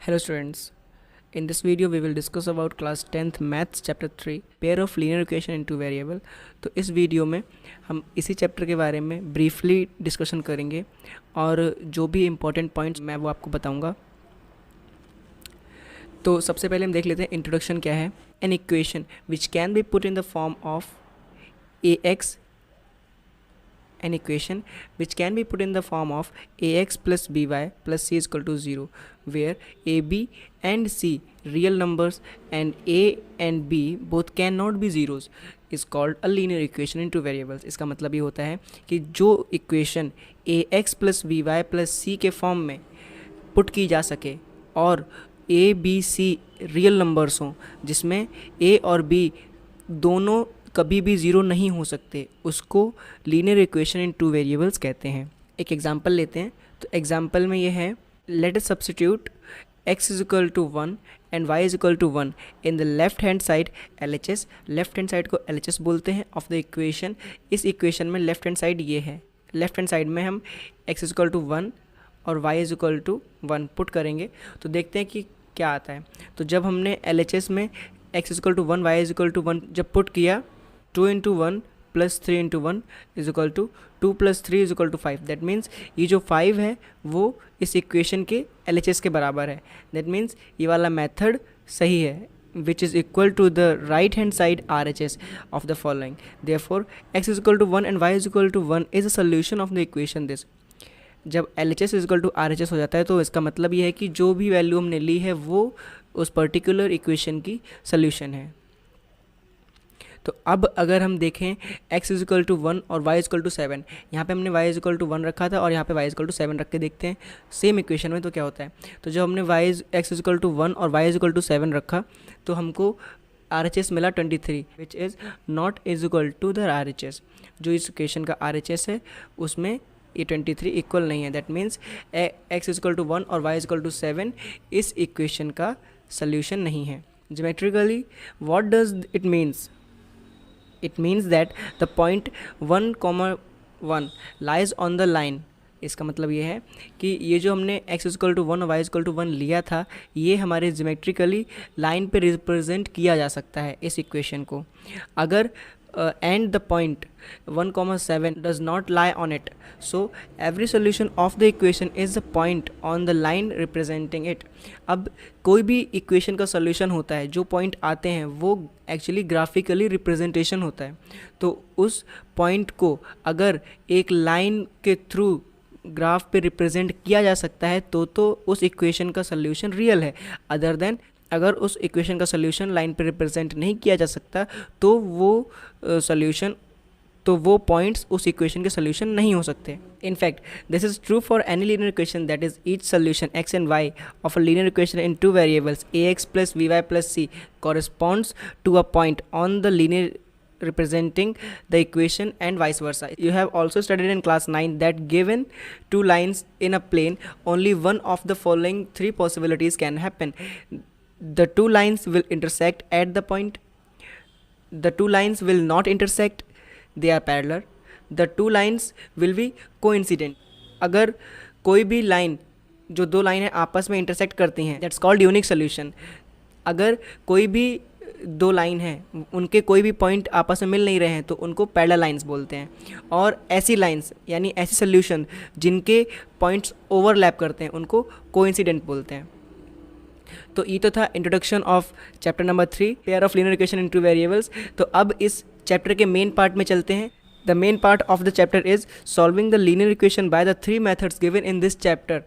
Hello students, in this video we will discuss about class 10th maths chapter 3 pair of linear equation into variable। तो इस video में हम इसी chapter के बारे में ब्रीफली डिस्कशन करेंगे और जो भी इम्पोर्टेंट पॉइंट्स मैं वो आपको बताऊंगा। तो सबसे पहले हम देख लेते हैं इंट्रोडक्शन क्या है। An equation which can be put in the form of ax, an equation which can be put in the form of ax plus by plus c is equal to 0, where a, b and c real numbers and a and b both cannot be zeros is called a linear equation into variables। इसका मतलब ये होता है कि जो equation ax plus by plus c के form में put की जा सके और a b c real numbers हों जिसमें a और b दोनों कभी भी ज़ीरो नहीं हो सकते, उसको linear equation in two variables कहते हैं। एक एग्जांपल लेते हैं। तो एग्जांपल में ये है, let us substitute x is equal to 1 and y is equal to 1 in the left hand side LHS। Left hand side को LHS बोलते हैं ऑफ द इक्वेशन। इस इक्वेशन में लेफ्ट हैंड साइड ये है। लेफ्ट हैंड साइड में हम x is equal to 1 और y is equal to 1 put करेंगे तो देखते हैं कि क्या आता है। तो जब हमने LHS में x is equal to 1 y is equal to 1 जब पुट किया, 2 into 1 plus 3 into 1 is equal to 2 plus 3 is equal to 5। That means ये जो 5 है वो इस इक्वेशन के LHS के बराबर है। दैट मीन्स ये वाला मेथड सही है, which is equal to the right hand side RHS of the following. Therefore x is equal to 1 and y is equal to 1 is a solution of the equation this. जब LHS is equal to RHS हो जाता है तो इसका मतलब ये है कि जो भी वैल्यू हमने ली है वो उस पर्टिकुलर इक्वेशन की सोल्यूशन है। तो अब अगर हम देखें x इज इक्वल टू 1 और y इज इक्वल टू 7, यहाँ पे हमने y इज इक्वल टू 1 रखा था और यहाँ पे y इज इक्वल टू 7 रख के देखते हैं सेम इक्वेशन में तो क्या होता है। तो जब हमने x इज इक्वल टू 1 और y इज इक्वल टू 7 रखा तो हमको RHS मिला 23, which is not is equal to the RHS। जो इस इक्वेशन का RHS है उसमें ये 23 इक्वल नहीं है। That means x is equal to 1 और y इज इक्वल टू 7 इस इक्वेशन का सल्यूशन नहीं है। Geometrically what does it means? It means that the point 1,1 lies on the line। इसका मतलब ये है कि ये जो हमने x इक्वल टू 1 और y इक्वल टू 1 लिया था ये हमारे ज्योमेट्रिकली लाइन पे रिप्रेजेंट किया जा सकता है इस इक्वेशन को। अगर and the point 1,7 does not lie on it, so every solution of the equation is the point on the line representing it। अब कोई भी इक्वेशन का सोल्यूशन होता है, जो पॉइंट आते हैं वो एक्चुअली ग्राफिकली रिप्रेजेंटेशन होता है। तो उस पॉइंट को अगर एक लाइन के थ्रू ग्राफ पे रिप्रेजेंट किया जा सकता है तो उस इक्वेशन का सोल्यूशन रियल है। अदर देन अगर उस इक्वेशन का सोल्यूशन लाइन पे रिप्रेजेंट नहीं किया जा सकता तो वो पॉइंट्स उस इक्वेशन के सोल्यूशन नहीं हो सकते। In fact, this is true for any linear equation, that is each solution x and y of a linear equation in two variables ax plus by plus c corresponds to a point on the linear representing the equation and vice versa। You have also studied in class 9 that given two lines in a plane, only one of the following three possibilities can happen. The two lines will intersect at the point, the two lines will not intersect, they are parallel, the two lines will be coincident। अगर कोई भी line, जो दो लाइनें आपस में intersect करती हैं, दैट्स कॉल्ड यूनिक सोल्यूशन। अगर कोई भी दो लाइन है उनके कोई भी पॉइंट आपस में मिल नहीं रहे हैं तो उनको पैरेलल लाइंस बोलते हैं। और ऐसी लाइंस यानी ऐसी सोल्यूशन जिनके पॉइंट्स ओवरलैप करते हैं उनको कोइंसिडेंट बोलते हैं। तो ये तो था introduction of chapter number 3 pair of linear equation into variables. तो अब इस चैप्टर के मेन पार्ट में चलते हैं। The main part of the chapter is solving the linear equation by the three methods given in this chapter,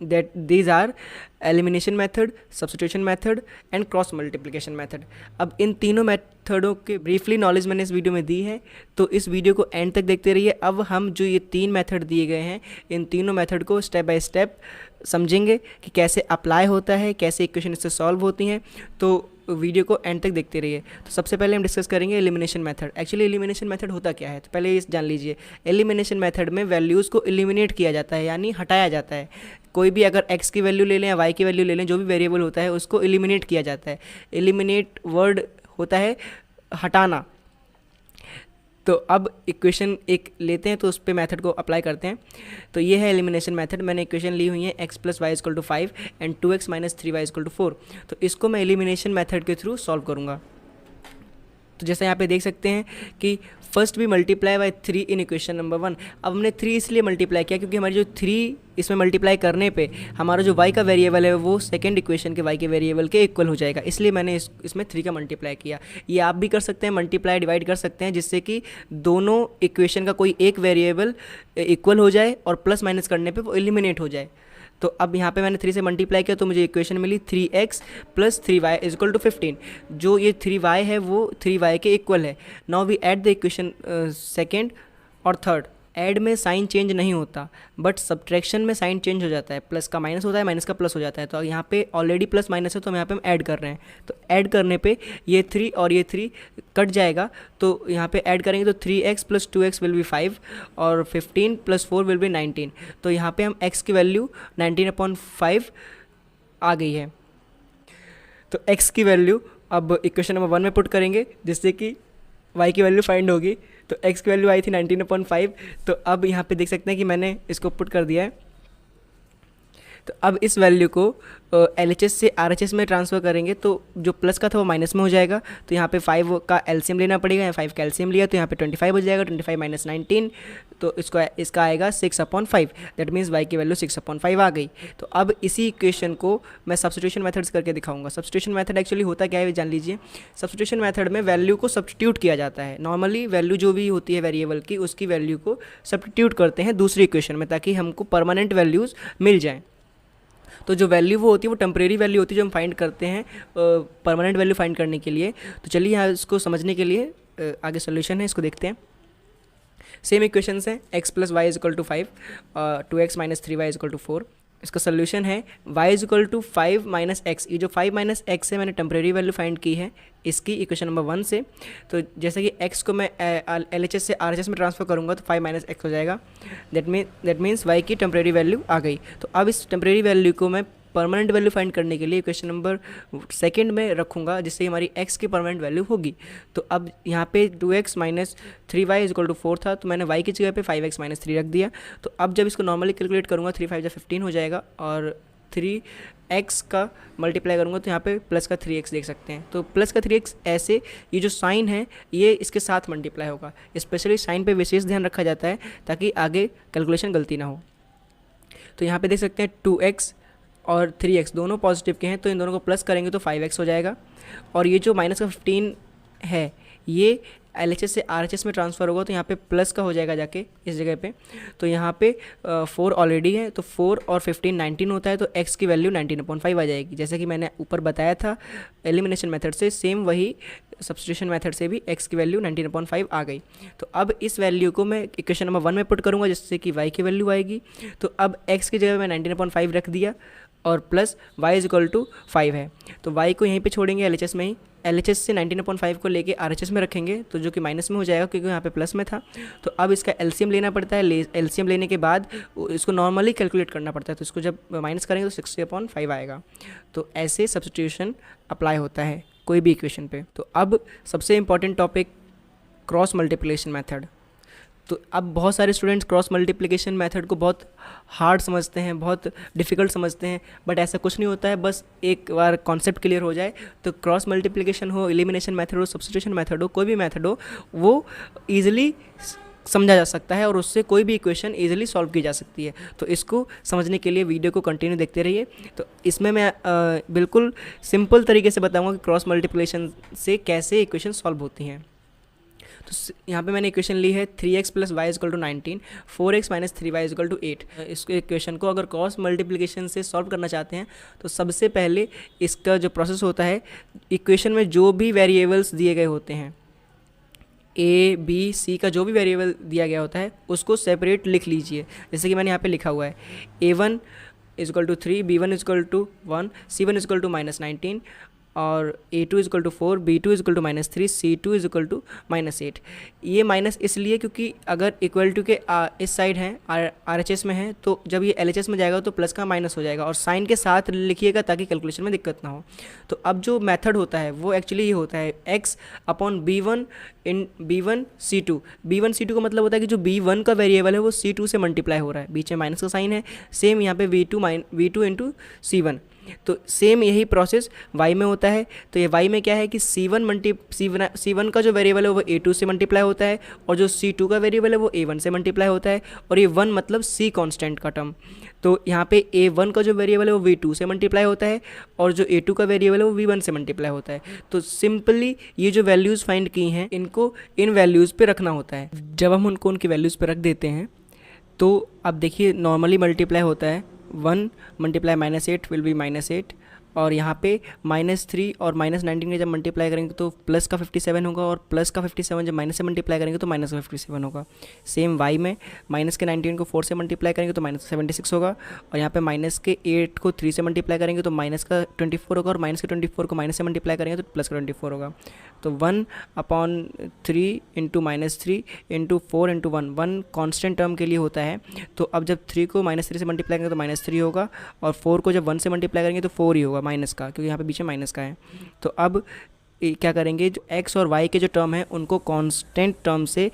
that these are elimination method, substitution method and cross multiplication method। अब इन तीनों मेथडों के briefly knowledge मैंने इस video में दी है, तो इस video को एंड तक देखते रहिए। अब हम जो ये तीन मेथड दिए गए हैं इन तीनों मेथड को स्टेप बाय स्टेप समझेंगे कि कैसे अप्लाई होता है, कैसे इक्वेशन इससे सॉल्व होती हैं। तो वीडियो को एंड तक देखते रहिए। तो सबसे पहले हम डिस्कस करेंगे elimination method. Actually elimination method होता क्या है तो पहले ये जान लीजिए। एलिमिनेशन मेथड में वैल्यूज़ को एलिमिनेट किया जाता है, यानी हटाया जाता है। कोई भी अगर x की वैल्यू ले लें या y की वैल्यू ले लें, जो भी वेरिएबल होता है उसको एलिमिनेट किया जाता है। एलिमिनेट वर्ड होता है हटाना। तो अब इक्वेशन एक लेते हैं तो उस पर मेथड को अप्लाई करते हैं। तो ये है एलिमिनेशन मेथड। मैंने इक्वेशन ली हुई है x plus y equal to 5 and 2x minus 3y equal to 4। तो इसको मैं एलिमिनेशन मेथड के थ्रू सॉल्व करूँगा। तो जैसे यहाँ पे देख सकते हैं कि फर्स्ट भी multiply by 3 in equation number 1। अब हमने 3 इसलिए मल्टीप्लाई किया क्योंकि हमारी जो 3 इसमें मल्टीप्लाई करने पे हमारा जो y का वेरिएबल है वो सेकंड इक्वेशन के y के वेरिएबल के इक्वल हो जाएगा, इसलिए मैंने इसमें 3 का मल्टीप्लाई किया। ये आप भी कर सकते हैं, मल्टीप्लाई डिवाइड कर सकते हैं, जिससे कि दोनों इक्वेशन का कोई एक वेरिएबल इक्वल हो जाए और प्लस माइनस करने पर वो एलिमिनेट हो जाए। तो अब यहाँ पे मैंने 3 से मल्टीप्लाई किया तो मुझे इक्वेशन मिली 3x plus 3y is equal to 15। जो ये 3y है वो 3y के इक्वल है। Now we add the equation second और थर्ड। ऐड में साइन चेंज नहीं होता बट सब्ट्रैक्शन में साइन चेंज हो जाता है। प्लस का माइनस होता है, माइनस का प्लस हो जाता है। तो यहाँ पे ऑलरेडी प्लस माइनस है तो यहाँ पे हम ऐड कर रहे हैं। तो ऐड करने पे ये 3 और ये 3 कट जाएगा। तो यहाँ पे ऐड करेंगे तो 3x plus 2x will be 5 और 15 प्लस 4 विल बी 19। तो यहाँ पे हम x की वैल्यू 19/5 आ गई है। तो x की वैल्यू अब इक्वेशन नंबर 1 में पुट करेंगे जिससे कि y की वैल्यू फाइंड होगी। तो x की वैल्यू आई थी 19/5। तो अब यहाँ पे देख सकते हैं कि मैंने इसको पुट कर दिया है। तो अब इस वैल्यू को LHS से RHS में ट्रांसफ़र करेंगे तो जो प्लस का था वो माइनस में हो जाएगा। तो यहाँ पे 5 का एलसीएम लेना पड़ेगा। यहाँ 5 का एलसीएम लिया तो यहाँ पे 25 हो जाएगा। 25 माइनस 19 तो इसका आएगा 6/5। दैट मीन्स y की वैल्यू 6/5 आ गई। तो अब इसी इक्वेशन को मैं सब्स्टिट्यूशन मेथड्स करके दिखाऊंगा। सब्स्टिट्यूशन मेथड एक्चुअली होता क्या है जान लीजिए। सब्स्टिट्यूशन मेथड में वैल्यू को सब्स्टिट्यूट किया जाता है। नॉर्मली वैल्यू जो भी होती है वेरिएबल की उसकी वैल्यू को सब्स्टिट्यूट करते हैं दूसरी इक्वेशन में ताकि हमको परमानेंट वैल्यूज़ मिल जाएँ। तो जो वैल्यू वो होती है वो टेम्परेरी वैल्यू होती है जो हम फाइंड करते हैं परमानेंट वैल्यू फाइंड करने के लिए। तो चलिए यहाँ इसको समझने के लिए आगे सोल्यूशन है, इसको देखते हैं। सेम इक्वेशंस हैं x plus y is equal to 5 2x minus 3y is equal to 4। इसका सोल्यूशन है y is equal to 5 minus x. ये जो 5 माइनस एक्स है मैंने टेम्परेरी वैल्यू फाइंड की है इसकी इक्वेशन नंबर 1 से। तो जैसे कि x को मैं LHS से RHS में ट्रांसफ़र करूँगा तो 5 माइनस एक्स हो जाएगा। दैट मीन्स y की टेम्परेरी वैल्यू आ गई। तो अब इस टेम्परेरी वैल्यू को मैं परमानेंट वैल्यू फाइंड करने के लिए इक्वेशन नंबर सेकंड में रखूँगा जिससे हमारी x की परमानेंट वैल्यू होगी। तो अब यहाँ पे 2x minus 3y is equal to 4 था तो मैंने y की जगह पे 5x माइनस 3 रख दिया। तो अब जब इसको नॉर्मली कैलकुलेट करूँगा 3 5 15 हो जाएगा और 3x का मल्टीप्लाई करूँगा तो यहाँ पे प्लस का 3x देख सकते हैं। तो प्लस का 3x ऐसे ये जो साइन है ये इसके साथ मल्टीप्लाई होगा। स्पेशली साइन पे विशेष ध्यान रखा जाता है ताकि आगे कैलकुलेशन गलती ना हो। तो यहाँ पे देख सकते हैं 2x और 3x दोनों पॉजिटिव के हैं तो इन दोनों को प्लस करेंगे तो 5x हो जाएगा। और ये जो माइनस का 15 है ये LHS से RHS में ट्रांसफ़र होगा तो यहाँ पे प्लस का हो जाएगा जाके इस जगह पे। तो यहाँ पे 4 ऑलरेडी है तो 4 और 15 19 होता है तो x की वैल्यू 19/5 आ जाएगी। जैसे कि मैंने ऊपर बताया था एलिमिनेशन मेथड से सेम वही सब्स्टिट्यूशन मेथड से भी x की वैल्यू 19/5 आ गई। तो अब इस वैल्यू को मैं इक्वेशन नंबर 1 में पुट करूँगा जिससे कि y की वैल्यू आएगी। तो अब x की जगह मैं 19/5 रख दिया और plus y is equal to 5 है। तो y को यहीं पे छोड़ेंगे LHS में ही। LHS से 19/5 को लेके RHS में रखेंगे तो जो कि माइनस में हो जाएगा क्योंकि यहाँ पे प्लस में था। तो अब इसका LCM लेना पड़ता है। LCM लेने के बाद इसको नॉर्मली कैलकुलेट करना पड़ता है। तो इसको जब माइनस करेंगे तो 60/5 आएगा। तो ऐसे सब्स्टिट्यूशन अप्लाई होता है कोई भी इक्वेशन पे। तो अब सबसे important topic cross multiplication method. तो अब बहुत सारे स्टूडेंट्स क्रॉस मल्टीप्लिकेशन मेथड को बहुत हार्ड समझते हैं, बहुत डिफ़िकल्ट समझते हैं, बट ऐसा कुछ नहीं होता है। बस एक बार कॉन्सेप्ट क्लियर हो जाए तो क्रॉस मल्टीप्लिकेशन हो, एलिमिनेशन मेथड हो, सब्स्टिट्यूशन मेथड हो, कोई भी मेथड हो वो ईजिली समझा जा सकता है और उससे कोई भी इक्वेशन ईजिली सॉल्व की जा सकती है। तो इसको समझने के लिए वीडियो को कंटिन्यू देखते रहिए। तो इसमें मैं बिल्कुल सिंपल तरीके से बताऊँगा कि क्रॉस मल्टीप्लिकेशन से कैसे इक्वेशन सॉल्व होती हैं। तो यहाँ पे मैंने इक्वेशन ली है 3x plus y equal to 19, 4x minus 3y equal to 8। इस इक्वेशन को अगर क्रॉस मल्टीप्लिकेशन से सॉल्व करना चाहते हैं तो सबसे पहले इसका जो प्रोसेस होता है, इक्वेशन में जो भी वेरिएबल्स दिए गए होते हैं a b c का जो भी वेरिएबल दिया गया होता है उसको सेपरेट लिख लीजिए। जैसे कि मैंने यहाँ पे लिखा हुआ है a1 is equal to 3, b1 is equal to 1, c1 is equal to minus 19 और a2 is equal to 4, b2 is equal to -3, c2 is equal to -8। ये माइनस इसलिए क्योंकि अगर इक्वल टू के इस साइड हैं RHS में है, तो जब ये LHS में जाएगा तो प्लस का माइनस हो जाएगा, और साइन के साथ लिखिएगा ताकि कैलकुलेशन में दिक्कत ना हो। तो अब जो मेथड होता है वो एक्चुअली ये होता है x अपॉन b1 इन b1 c2। b1 c2 का मतलब होता है कि जो b1 का वेरिएबल है वो c2 से मल्टीप्लाई हो रहा है, बीच में माइनस का साइन है। सेम यहाँ पे v2 इंटू c1, तो सेम यही प्रोसेस y में होता है। तो ये y में क्या है कि c1 का जो वेरिएबल है वो a2 से मल्टीप्लाई होता है, और जो c2 का वेरिएबल है वो a1 से मल्टीप्लाई होता है, और ये 1 मतलब c कांस्टेंट का टर्म। तो यहाँ पे a1 का जो वेरिएबल है वो v2 से मल्टीप्लाई होता है, और जो a2 का वेरिएबल है वो v1 से मल्टीप्लाई होता है। तो सिंपली ये जो वैल्यूज़ फाइंड की हैं इनको इन वैल्यूज़ पे रखना होता है। जब हम उनको उनकी वैल्यूज़ पे रख देते हैं तो अब देखिए नॉर्मली मल्टीप्लाई होता है 1 मल्टीप्लाई -8 विल बी -8, और यहाँ पे -3 और -19 जब मल्टीप्लाई करेंगे तो प्लस का 57 होगा, और प्लस का 57 जब माइनस से मल्टीप्लाई करेंगे तो माइनस का 57 होगा। सेम y में माइनस के 19 को 4 से मल्टीप्लाई करेंगे तो -76 होगा, और यहाँ पे माइनस के 8 को 3 से मल्टीप्लाई करेंगे तो माइनस का 24 होगा, और माइनस के 24 को माइनस से मल्टीप्लाई करेंगे तो प्लस का 24 होगा। तो 1/3 into -3 into 4 into 1 constant term के लिए होता है। तो अब जब 3 को -3 से मल्टीप्लाई करेंगे तो -3 होगा, और 4 को जब 1 से मल्टीप्लाई करेंगे तो 4 ही होगा माइनस का, क्योंकि यहाँ पे बीच में माइनस का है। तो अब क्या करेंगे, जो x और y के जो टर्म है उनको कांस्टेंट टर्म से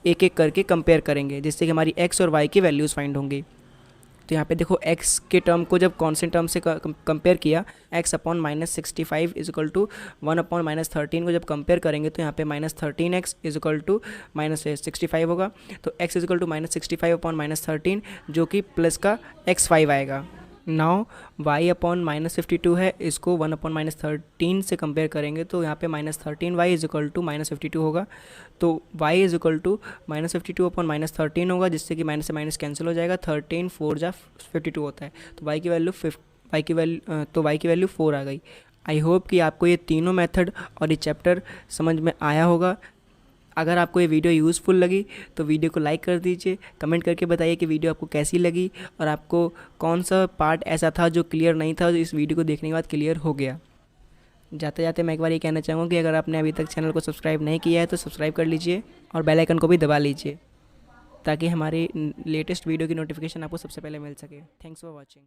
एक एक करके कंपेयर करेंगे, जिससे कि हमारी x और y की वैल्यूज़ फाइंड होंगी। तो यहाँ पे देखो x के टर्म को जब कांस्टेंट टर्म से कंपेयर किया, x upon -65 is equal to 1 upon -13 को जब कंपेयर करेंगे तो यहाँ पे -13x इज इक्वल टू -65 होगा। तो x is equal to -65 upon -13 जो कि प्लस का x5 आएगा। नाउ y अपॉन -52 है, इसको 1 अपॉन -13 से कंपेयर करेंगे तो यहाँ पे -13y इज इक्वल टू -52 होगा। तो y is equal to -52 upon -13 होगा, जिससे कि माइनस से माइनस कैंसिल हो जाएगा। 13 4 जा 52 होता है, तो y की वैल्यू 4 आ गई। आई होप कि आपको ये तीनों मेथड और ये चैप्टर समझ में आया होगा। अगर आपको ये वीडियो यूज़फुल लगी तो वीडियो को लाइक कर दीजिए, कमेंट करके बताइए कि वीडियो आपको कैसी लगी, और आपको कौन सा पार्ट ऐसा था जो क्लियर नहीं था, जो इस वीडियो को देखने के बाद क्लियर हो गया। जाते जाते मैं एक बार ये कहना चाहूँगा कि अगर आपने अभी तक चैनल को सब्सक्राइब नहीं किया है तो सब्सक्राइब कर लीजिए, और बेल आइकन को भी दबा लीजिए, ताकि हमारी लेटेस्ट वीडियो की नोटिफिकेशन आपको सबसे पहले मिल सके। Thanks for watching.